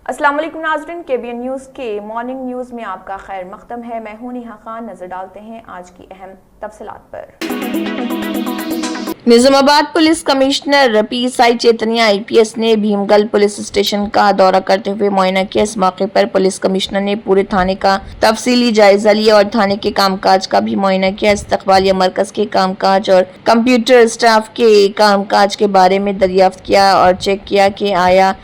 अस्सलाम वालेकुम नाज़रीन, KBN न्यूज़ के मॉर्निंग न्यूज़ में आपका खैर मक़दम है। मैं हूं नेहा खान। नजर डालते हैं आज की अहम तफसीलात पर। Nizamabad police commissioner PSI Chaitanya IPS ने भीमगल पुलिस स्टेशन का दौरा करते हुए मुआयना किया। इस मौके पर पुलिस कमिश्नर ने पूरे थाने का तफसीली जायजा लिया और थाने के कामकाज का भी मुआयना किया। इस्तकबालिया मरकज के कामकाज और कंप्यूटर स्टाफ के कामकाज के बारे में दरियाफ्त किया और चेक किया कि आया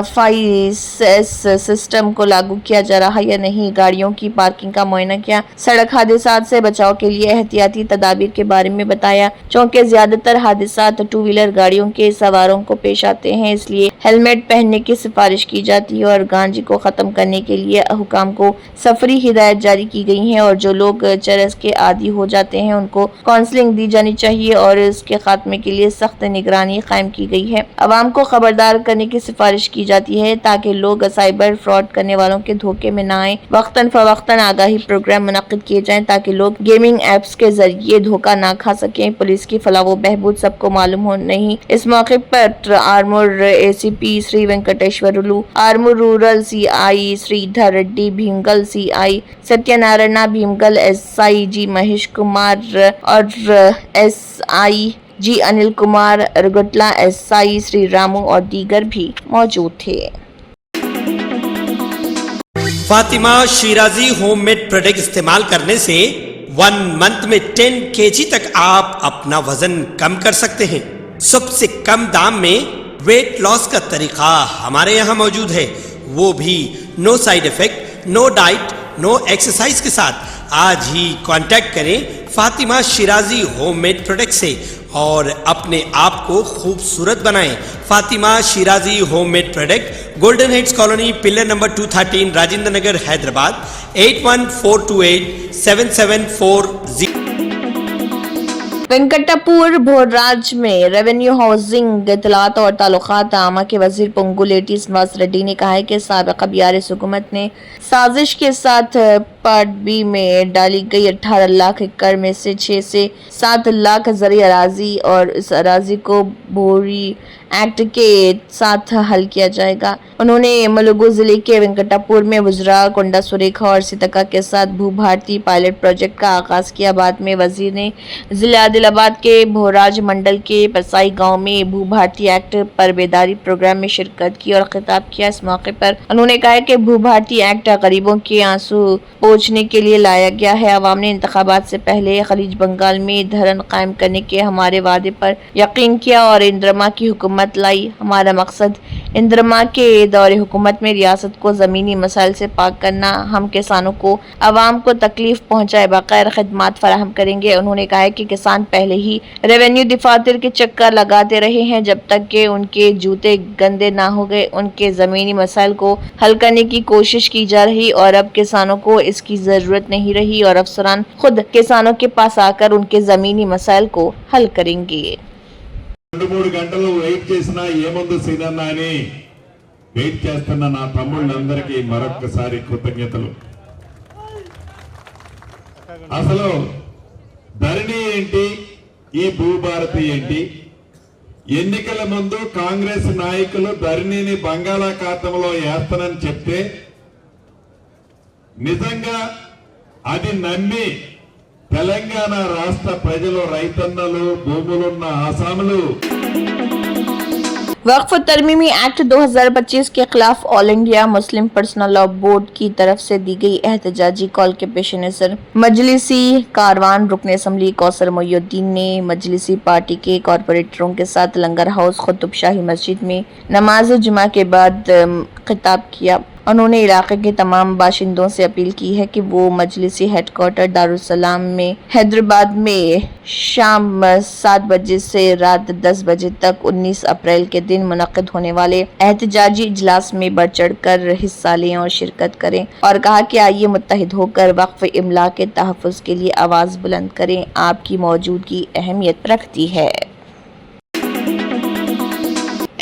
FICS सिस्टम को लागू किया जा रहा या नहीं। गाड़ियों की पार्किंग का मुआयना किया। सड़क हादसात से बचाव के लिए एहतियाती तदाबीर के बारे में बताया। चूँकि ज्यादातर हादसात टू व्हीलर गाड़ियों के सवारों को पेश आते हैं, इसलिए हेलमेट पहनने की सिफारिश की जाती है और गांजे को खत्म करने के लिए हुकाम को सफरी हिदायत जारी की गई है और जो लोग चरस के आदी हो जाते हैं उनको काउंसलिंग दी जानी चाहिए और इसके खात्मे के लिए सख्त निगरानी कायम की गई है। अवाम को खबरदार करने की सिफारिश की जाती है ताकि लोग साइबर फ्रॉड करने वालों के धोखे में न आए। वक्तन फवक्तन आगाही प्रोग्राम मुनक्किद किए जाएं ताकि लोग गेमिंग एप्स के जरिए धोखा ना खा सकें। पुलिस की फलाह व बहबूद सबको मालूम हो नहीं। इस मौके पर Armoor ACP Shri Venkateswarlu, Armoor rural CI Sridhar Reddy, Bheemgal CI Satyanarayana, Bheemgal SI G Mahesh Kumar और SI G Anil Kumar, अरगुटला SI Shri Ramu और दीगर भी मौजूद थे। फातिमा शिराजी होममेड प्रोडक्ट इस्तेमाल करने से 1 मंथ में 10 kg तक आप अपना वजन कम कर सकते हैं। सबसे कम दाम में वेट लॉस का तरीका हमारे यहाँ मौजूद है, वो भी no side effect, no diet, no exercise के साथ। आज ही कांटेक्ट करें फातिमा शिराजी होममेड प्रोडक्ट से और अपने आप को खूबसूरत बनाएं। Fatima Shirazi homemade product, golden heads colony, pillar number 213, Rajendra Nagar, Hyderabad 81428774 774 Venkatapur Bhoraj में रेवेन्यू, हाउसिंग, इत्तलात और ताल्लुकात आमा के वजीर पोंगुलेटी नवाज रेड्डी ने कहा है कि साबिक़ा BRS हुकूमत ने साजिश के साथ पार्ट B में डाली गई 18 लाख एकड़ में से 6 से 7 लाख ज़री अराजी और इस अराजी को बोरी एक्ट के साथ हल किया जाएगा। उन्होंने मुलुगु जिले के वेंकटापुर में वुज़रा कोंडा सुरेखा और सितका के साथ भू भारती पायलट प्रोजेक्ट का आगाज किया। बाद में वजीर ने जिला आदिलाबाद के भोराज मंडल के पसाई गांव में भू भारती एक्ट पर बेदारी प्रोग्राम में शिरकत की और खिताब किया। इस मौके पर उन्होंने कहा कि भू भारती एक्ट गरीबों के आंसू पोंछने के लिए लाया गया है। अवाम ने इंतखाबात से पहले खलीज बंगाल में धरन कायम करने के हमारे वादे पर यकीन किया और इंदिरमा की हुकूमत लाई। हमारा मकसद इंदिरमा के दौरे हुकूमत में रियासत को ज़मीनी मसाइल से पाक करना। हम किसानों को अवाम को तकलीफ पहुँचाए बगैर खदमात फराहम करेंगे। उन्होंने कहा कि किसान पहले ही रेवेन्यू दफातर के चक्कर लगाते रहे हैं, जब तक कि उनके जूते गंदे ना हो गए। उनके ज़मीनी मसाइल को हल करने की कोशिश की जा रही और अब किसानों को इसकी ज़रूरत नहीं रही और अफसरान खुद किसानों के पास आकर उनके ज़मीनी मसाइल को हल करेंगे। 2-3 గంటలు వెయిట్ చేసినా ఏముంది సీనన్న అని వెయిట్ చేస్తున్న నా తమ్ముళ్ళందరికీ మరొక్కసారి కృతజ్ఞతలు. అసలు ధరణి ఏంటి, ఈ భూభారతి ఏంటి? ఎన్నికల ముందు కాంగ్రెస్ నాయకులు ధరణిని బంగాళాఖాతంలో వేస్తానని చెప్తే నిజంగా అది నమ్మి తెలంగాణ రాష్ట్ర ప్రజలు, రైతన్నలు, భూములున్న ఆసాములు वक्फ तरमीमी एक्ट 2025 के खिलाफ all India Muslim personal law board की तरफ से दी गई एहतजाजी कॉल के पेश नज़र मजलिसी कारवान रुकन असम्बली कौसर मोइनुद्दीन ने मजलिसी पार्टी के कॉरपोरेटरों के साथ लंगर हाउस कुतुब शाही मस्जिद में नमाज जुमा के बाद खिताब किया। उन्होंने इलाके के तमाम बाशिंदों से अपील की है कि वो मजलिसी हेडक्वार्टर दारुसलाम में हैदराबाद में शाम 7 बजे से रात 10 बजे तक 19 अप्रैल के दिन मुनक्किद होने वाले एहतजाजी इजलास में बढ़ चढ़ कर हिस्सा लें और शिरकत करें और कहा कि आइए मुत्तहिद होकर वक्फ इमला के तहफ़्फ़ुज़ के लिए आवाज़ बुलंद करें। आपकी मौजूदगी अहमियत रखती है।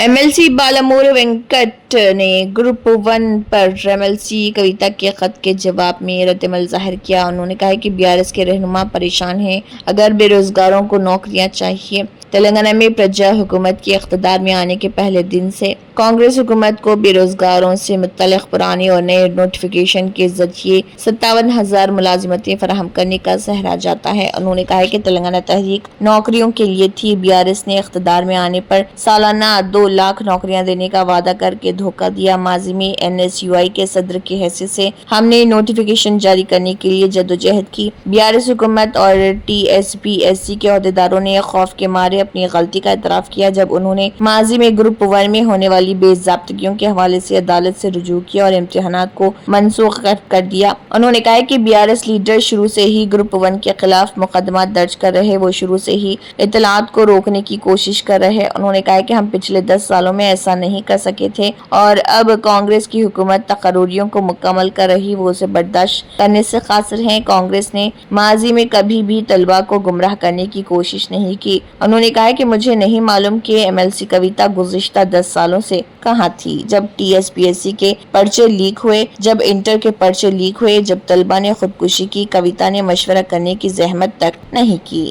MLC बालामूर वेंकट कमिश्नरेट ने ग्रुप 1 पर MLC कविता के खत के जवाब में रद्दअमल जाहिर किया। उन्होंने कहा कि BRS के रहनुमा परेशान हैं। अगर बेरोजगारों को नौकरियां चाहिए। तेलंगाना में प्रजा हुकूमत के इख्तिदार में आने के पहले दिन से कांग्रेस हुकूमत को बेरोजगारों से मुतल्लिक पुराने और नए नोटिफिकेशन के जरिए 57,000 मुलाजिमतें फराहम करने का सहरा जाता है। उन्होंने कहा कि तेलंगाना तहरीक नौकरियों के लिए थी। BRS ने इख्तिदार में आने पर सालाना 2 लाख नौकरियां देने का वादा करके धोखा दिया। माजी में NSUI के सदर की हैसियत से हमने नोटिफिकेशन जारी करने के लिए जद्दोजहद की। BRS हुकूमत और TSPSC के अहदेदारों ने खौफ के मारे अपनी गलती का इतराफ किया जब उन्होंने माजी में ग्रुप 1 में होने वाली बेज़ाब्तगियों के हवाले से अदालत से रुजू किया और इम्तिहानात को मनसूख कर दिया। उन्होंने कहा कि BRS लीडर शुरू से ही ग्रुप 1 के खिलाफ मुकदमा दर्ज कर रहे। वो शुरू से ही इतलात को रोकने की कोशिश कर रहे। उन्होंने कहा कि हम पिछले 10 सालों में ऐसा नहीं कर सके थे और अब कांग्रेस की हुकूमत तकर्रुरियों को मुकम्मल कर रही, वो उसे बर्दाश्त करने से कासिर है। कांग्रेस ने माजी में कभी भी तलबा को गुमराह करने की कोशिश नहीं की। उन्होंने कहा कि मुझे नहीं मालूम कि MLC कविता गुज़िश्ता 10 सालों से कहां थी, जब TSPSC के पर्चे लीक हुए, जब इंटर के पर्चे लीक हुए, जब तलबा ने खुदकुशी की। कविता ने मशवरा करने की जहमत तक नहीं की।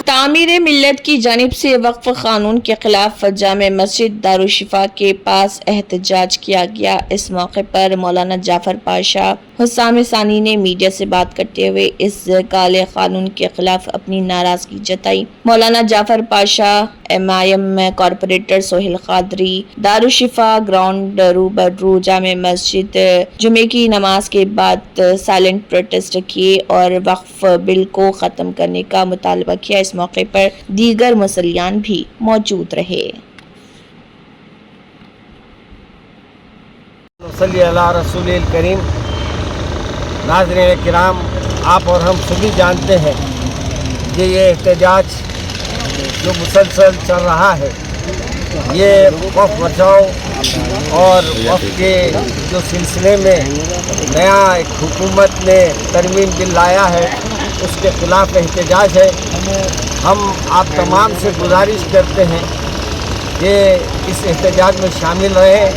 तामीर मिल्लत की जानिब से वक्फ कानून के खिलाफ जामे मस्जिद दारुशिफा के पास एहतजाज किया गया। इस मौके पर मौलाना जाफर पाशा हुस्साम सानी ने मीडिया से बात करते हुए इस काले कानून के खिलाफ अपनी नाराजगी जताई। Maulana Jafar Pasha, MIM corporator Sohail Qadri Darushifa ground रूबरू जामे मस्जिद जुमे की नमाज के बाद साइलेंट प्रोटेस्ट किए और वक्फ बिल को खत्म करने का मुतालबा किया। इस मौके पर दीगर मुसल्लियान भी मौजूद रहे। सल्ली अला रसूलिल करीम। नाज़रीन किराम, आप और हम सभी जानते हैं कि ये एहतजाज जो मुसलसल चल रहा है, ये वक्फ बचाओ और वक्फ के जो सिलसिले में नया एक हुकूमत ने तरमीम बिल लाया है, उसके ख़िलाफ़ एहतजाज है। हम आप तमाम से गुजारिश करते हैं कि इस एहतजाज में शामिल रहें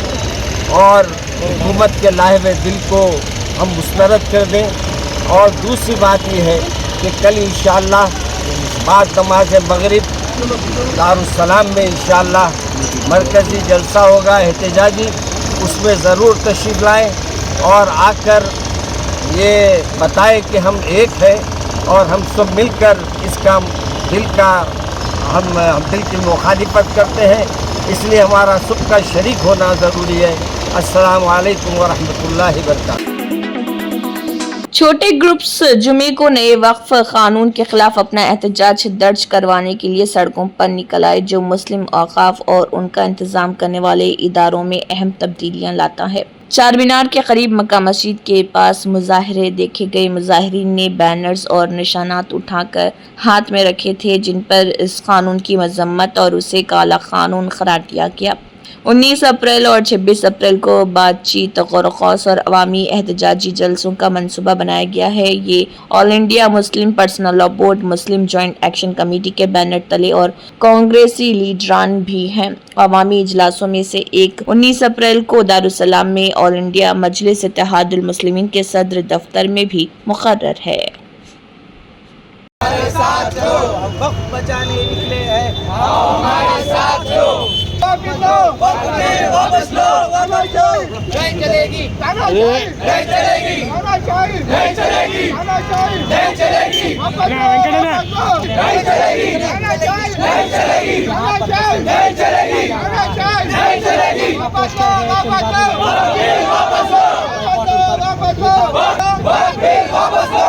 और हुकूमत के लाए हुए बिल को हम मुस्तरद कर दें। और दूसरी बात ये है कि कल इंशाअल्लाह बाद नमाज मगरिब दारुस्सलाम में इंशाअल्लाह मरकज़ी जलसा होगा एहतजाजी, उसमें ज़रूर तशरीफ़ लाएँ और आकर ये बताएं कि हम एक है और हम सब मिलकर इसका दिल की मुखालिफत करते हैं। इसलिए हमारा सबका शरीक होना ज़रूरी है। अस्सलामु अलैकुम व रहमतुल्लाहि व बरकातहू। छोटे ग्रुप्स जुमे को नए वक्फ कानून के खिलाफ अपना एहतजाज दर्ज करवाने के लिए सड़कों पर निकल आए, जो मुस्लिम औकाफ और उनका इंतजाम करने वाले इदारों में अहम तब्दीलियां लाता है। चार मीनार के करीब मक्का मस्जिद के पास मुजाहरे देखे गए। मुजाहिरीन ने बैनर्स और निशानात उठाकर हाथ में रखे थे, जिन पर इस कानून की मजम्मत और उसे काला कानून करार दिया गया। 19 अप्रैल और 26 अप्रैल को बातचीत, गौर-व-खौस और अवामी एहतजाजी जलसों का मंसूबा बनाया गया है। ये all India Muslim personal law board, Muslim joint action committee के बैनर तले और कांग्रेसी लीडरान भी हैं। अवामी इजलासों में से एक 19 अप्रैल को दारुसलाम में ऑल इंडिया मजलिस इत्तेहादुल मुस्लिमीन के सदर दफ्तर में भी मुकर्रर है। हमारे साथ जो वक्त बचाने निकले हैं, हमारे साथ जो वापस लो, नहीं चलेगी, नहीं चलेगी, नहीं चलेगी, नहीं चलेगी, नहीं चलेगी, नहीं चलेगी, नहीं चलेगी, नहीं चलेगी, वापस लो, वापस लो, वापस लो, वापस लो।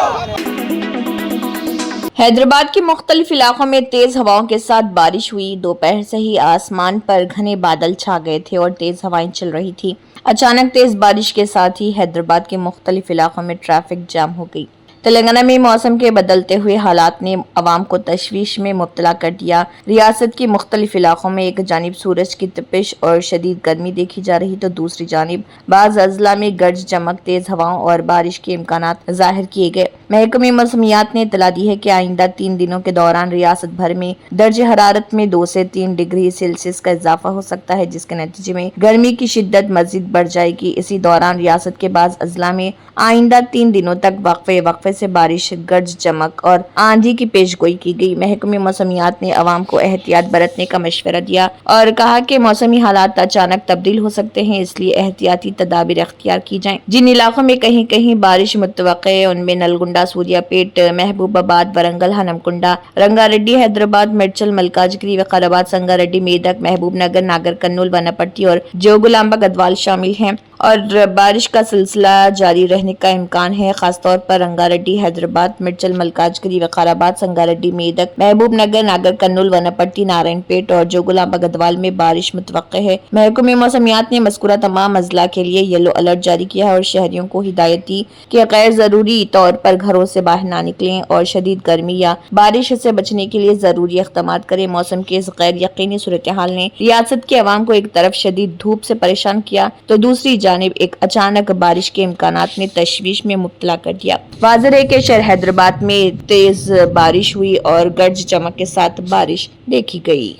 हैदराबाद के मुख्तलिफ इलाकों में तेज हवाओं के साथ बारिश हुई। दोपहर से ही आसमान पर घने बादल छा गए थे और तेज हवाएं चल रही थी। अचानक तेज बारिश के साथ ही हैदराबाद के मुख्तलिफ इलाकों में ट्रैफिक जाम हो गई। तेलंगाना में मौसम के बदलते हुए हालात ने अवाम को तशवीश में मुब्तला कर दिया। रियासत के मुख्तलिफ इलाकों में एक जानिब सूरज की तपिश और शदीद गर्मी देखी जा रही तो दूसरी जानिब बाज़ अजला में गर्ज चमक, तेज हवाओं और बारिश के इम्कानात जाहिर किए गए। महकमे मौसमियात ने इतला दी है कि आइंदा 3 दिनों के दौरान रियासत भर में दर्ज हरारत में 2 से 3 डिग्री सेल्सियस का इजाफा हो सकता है, जिसके नतीजे में गर्मी की शिद्दत मजीद बढ़ जाएगी। इसी दौरान रियासत के बाज़ अजला में आइंदा 3 दिनों तक वक्फे से बारिश, गर्ज चमक और आंधी की पेशगोई की गई। महकमे मौसमियात ने अवाम को एहतियात बरतने का मशवरा दिया और कहा कि मौसमी हालात अचानक तब्दील हो सकते हैं, इसलिए एहतियाती तदाबीर इख्तियार की जाएं। जिन इलाकों में कहीं कहीं बारिश मुतवक्के है उनमें नलगुंडा, सूर्यापेट, महबूबाबाद, वरंगल, हनमकुंडा, रंगारेड्डी, हैदराबाद, मेड्चल, मलकाजगिरी, विकाराबाद, संगारेड्डी, मेदक, महबूबनगर, नागर कर्नूल, वनपट्टी और जोगुलांबा गदवाल शामिल हैं और बारिश का सिलसिला जारी रहने का इम्कान है। खासतौर पर रंगारेड्डी, हैदराबाद, मिर्चल, मलकाजगिरी, वकाराबाद, संगारेड्डी, मेदक, महबूबनगर, नागर कर्नूल, वनपट्टी, नारायणपेट और जोगुलांबा गदवाल में बारिश मुतवक्के है। महकमे मौसमियात ने मज़कूरा तमाम अजला के लिए येलो अलर्ट जारी किया है और शहरियों को हिदायत दी कि गैर जरूरी तौर पर घरों से बाहर ना निकलें और शदीद गर्मी या बारिश से बचने के लिए जरूरी इक़दामात करें। मौसम के इस गैर यकीनी सूरत हाल ने रियासत के अवाम को एक तरफ शदीद धूप से परेशान किया तो दूसरी जानिब एक अचानक बारिश के इम्कानात ने तशवीश में मुब्तला कर दिया। वाज़ेह है कि शहर हैदराबाद में तेज बारिश हुई और गर्ज चमक के साथ बारिश देखी गई।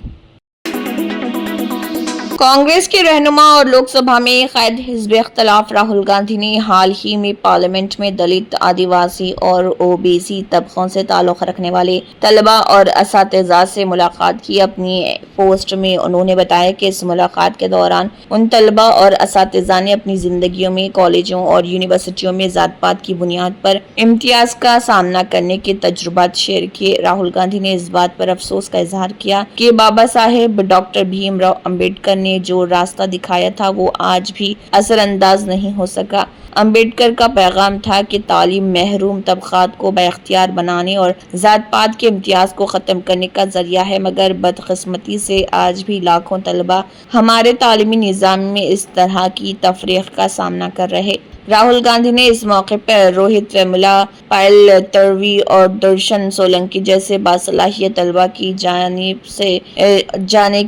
कांग्रेस के रहनुमा और लोकसभा में क़ायद हिज़्ब इख्तिलाफ राहुल गांधी ने हाल ही में पार्लियामेंट में दलित, आदिवासी और ओबीसी तबकों से ताल्लुक़ रखने वाले तलबा और असातिज़ा से मुलाकात की। अपनी पोस्ट में उन्होंने बताया कि इस मुलाकात के दौरान उन तलबा और असातिज़ा ने अपनी ज़िंदगियों में कॉलेजों और यूनिवर्सिटियों में ज़ात पात की बुनियाद पर इम्तियाज़ का सामना करने के तजुर्बात शेयर किए। राहुल गांधी ने इस बात पर अफसोस का इजहार किया कि बाबा साहेब डॉक्टर भीमराव अम्बेडकर ने जो रास्ता दिखाया था वो आज भी असरअंदाज नहीं हो सका। अम्बेडकर का पैगाम था कि तालीम महरूम तबकात को बाइख्तियार बनाने और ज़ात पात के इम्तियाज़ को ख़त्म करने का ज़रिया है, मगर बदकिस्मती से आज भी लाखों तलबा हमारे तालीमी निज़ाम में इस तरह की तफरीक़ का सामना कर रहे। राहुल गांधी ने इस मौके पर रोहित वेमुला, पायल तड़वी और दर्शन सोलंकी जैसे बासलाहियत तलबा की जानिब से जाने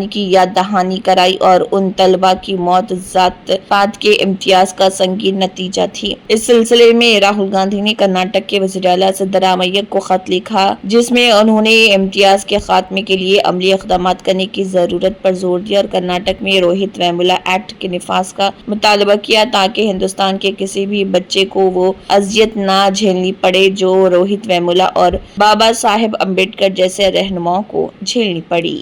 की याद दहानी कराई और उन तलबा की मौत ज़ात पात के इम्तियाज़ का संगीन नतीजा थी। इस सिलसिले में राहुल गांधी ने कर्नाटक के वज़ीर-ए-आला सिद्धरामैया को खत लिखा, जिसमें उन्होंने इम्तियाज़ के खात्मे के लिए अमली इक़दामात करने की ज़रूरत पर जोर दिया और कर्नाटक में रोहित वेमुला एक्ट के निफाज का मुतालबा किया ताकि हिंदुस्तान के किसी भी बच्चे को वो अजियत ना झेलनी पड़े जो रोहित वेमुला और बाबा साहेब अम्बेडकर जैसे रहनुमाओं को झेलनी पड़ी।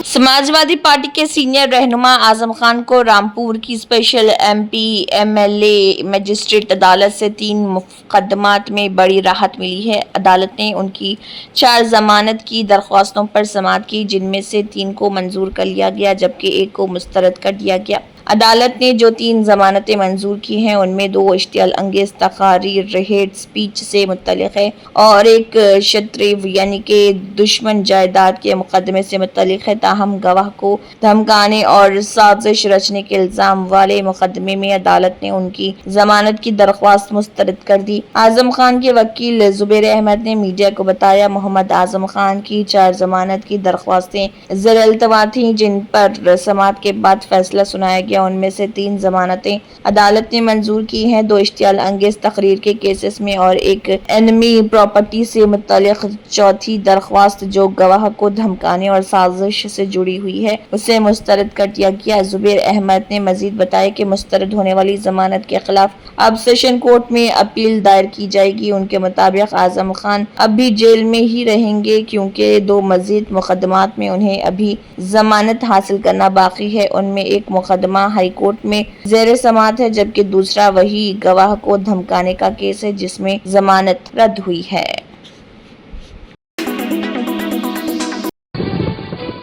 समाजवादी पार्टी के सीनियर रहनुमा आजम खान को रामपुर की स्पेशल एमपी एमएलए मजिस्ट्रेट अदालत से 3 मुकदमात में बड़ी राहत मिली है। अदालत ने उनकी 4 जमानत की दरख्वास्तों पर समाअत की, जिनमें से 3 को मंजूर कर लिया गया जबकि 1 को मुस्तरद कर दिया गया। अदालत ने जो 3 जमानतें मंजूर की हैं उनमें 2 इश्तियाल अंगेज तकारीर हेट स्पीच से मुतल्लिक है और एक शत्रुव यानी कि दुश्मन जायदाद के मुकदमे से मुतल्लिक है। ताहम गवाह को धमकाने और साजिश रचने के इल्जाम वाले मुकदमे में अदालत ने उनकी जमानत की दरख्वास्त मुस्तरद कर दी। आजम खान के वकील जुबैर अहमद ने मीडिया को बताया, मोहम्मद आजम खान की 4 जमानत की दरख्वास्तें ज़र-ए-इल्तवा थी जिन पर समाअत के बाद फैसला सुनाया गया। उनमें से 3 जमानतें अदालत ने मंजूर की हैं, 2 इश्तियाल अंगेज तकरीर के केसेस में और एक एनमी प्रॉपर्टी से मुतल्लिक चौथी दरख्वास्त जो गवाह को धमकाने और साजिश से जुड़ी हुई है उसे मुस्तरद कर दिया गया। जुबैर अहमद ने मजीद बताया कि मुस्तरद होने वाली जमानत के खिलाफ अब सेशन कोर्ट में अपील दायर की जाएगी। उनके मुताबिक आजम खान अब भी जेल में ही रहेंगे क्योंकि 2 मजीद मुकदमात में उन्हें अभी जमानत हासिल करना बाकी है। उनमें एक मुकदमा हाई कोर्ट में ज़ेर समाअत है जबकि दूसरा वही गवाह को धमकाने का केस है जिसमें जमानत रद्द हुई है।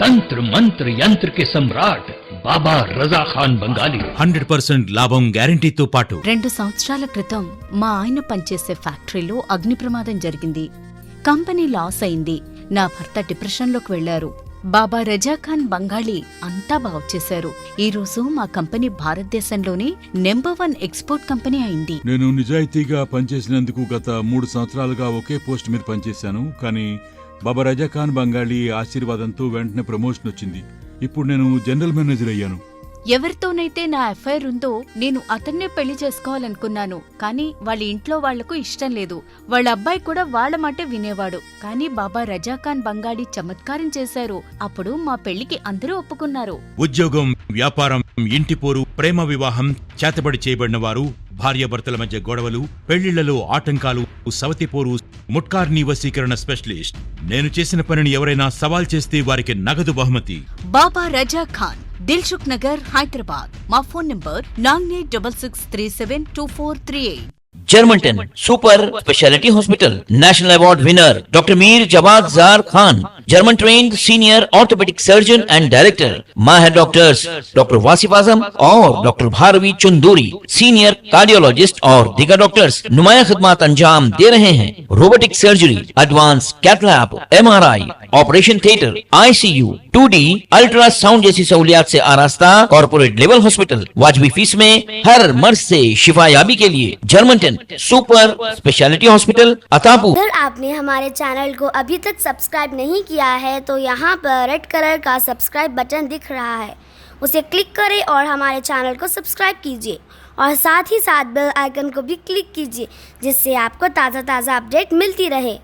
तंत्र मंत्र यंत्र के सम्राट బాబా రజా ఖాన్ బంగాలి 100% లాభం గ్యారెంటీతో పాటు 2 సంవత్సరాల క్రితం మా ఆయన పనిచేసే ఫ్యాక్టరీలో అగ్ని ప్రమాదం జరిగింది. కంపెనీ లాస్ అయింది. నా భర్త డిప్రెషన్లోకి వెళ్లారు. బాబా రజాఖాన్ బంగాళీ అంతా బాగు చేశారు. ఈ రోజు మా కంపెనీ భారతదేశంలోనే #1 ఎక్స్పోర్ట్ కంపెనీ అయింది. నేను నిజాయితీగా పనిచేసినందుకు గత 3 సంవత్సరాలుగా ఒకే పోస్ట్ మీద పనిచేశాను. కానీ బాబా రజాఖాన్ బంగాళీ ఆశీర్వాదంతో వెంటనే ప్రమోషన్ వచ్చింది. ఇప్పుడు నేను జనరల్ మేనేజర్ అయ్యాను. ఎవరితోనైతే నా ఎఫ్ఐఆర్ ఉందో నేను అతన్నే పెళ్లి చేసుకోవాలనుకున్నాను. కానీ వాళ్ళ ఇంట్లో వాళ్లకు ఇష్టం లేదు. వాళ్ళ అబ్బాయి కూడా వాళ్ళ మాట వినేవాడు. కానీ బాబా రజాఖాన్ బంగాళీ చమత్కారం చేశారు. అప్పుడు మా పెళ్లికి అందరూ ఒప్పుకున్నారు. ఉద్యోగం, వ్యాపారం, ఇంటి పోరు, ప్రేమ వివాహం, చేతబడి చేయబడిన వారు, భార్యాభర్తల మధ్య గొడవలు, పెళ్లిళ్లలో ఆటంకాలు, సవతిపోరు, ముట్కార్నీ వశీకరణ స్పెషలిస్ట్. నేను చేసిన పనిని ఎవరైనా సవాల్ చేస్తే వారికి నగదు బహుమతి. బాబా రజాఖాన్, దిల్సుఖ్ నగర్, హైదరాబాద్. మా phone number 9866372438. Germantown Super Speciality Hospital National Award winner Dr. Mir Jawad Zar Khan, German trained senior orthopedic surgeon and director. Mahir doctors Dr. Wasif Azam और Dr. Bharvi Chunduri, senior cardiologist और दिगर doctors नुमाया खिदमत अंजाम दे रहे हैं. Robotic surgery, advance cath lab, MRI, operation theatre, ICU, 2D ultrasound जैसी सहूलियात से आरास्ता कॉर्पोरेट लेवल हॉस्पिटल. वाजबी फीस में हर मर्ज से शिफायाबी के लिए Germanten super speciality hospital Attapur. अगर आपने हमारे चैनल को अभी तक सब्सक्राइब नहीं किया है तो यहाँ पर रेड कलर का सब्सक्राइब बटन दिख रहा है, उसे क्लिक करें और हमारे चैनल को सब्सक्राइब कीजिए और साथ ही साथ बेल आइकन को भी क्लिक कीजिए जिससे आपको ताज़ा अपडेट मिलती रहे.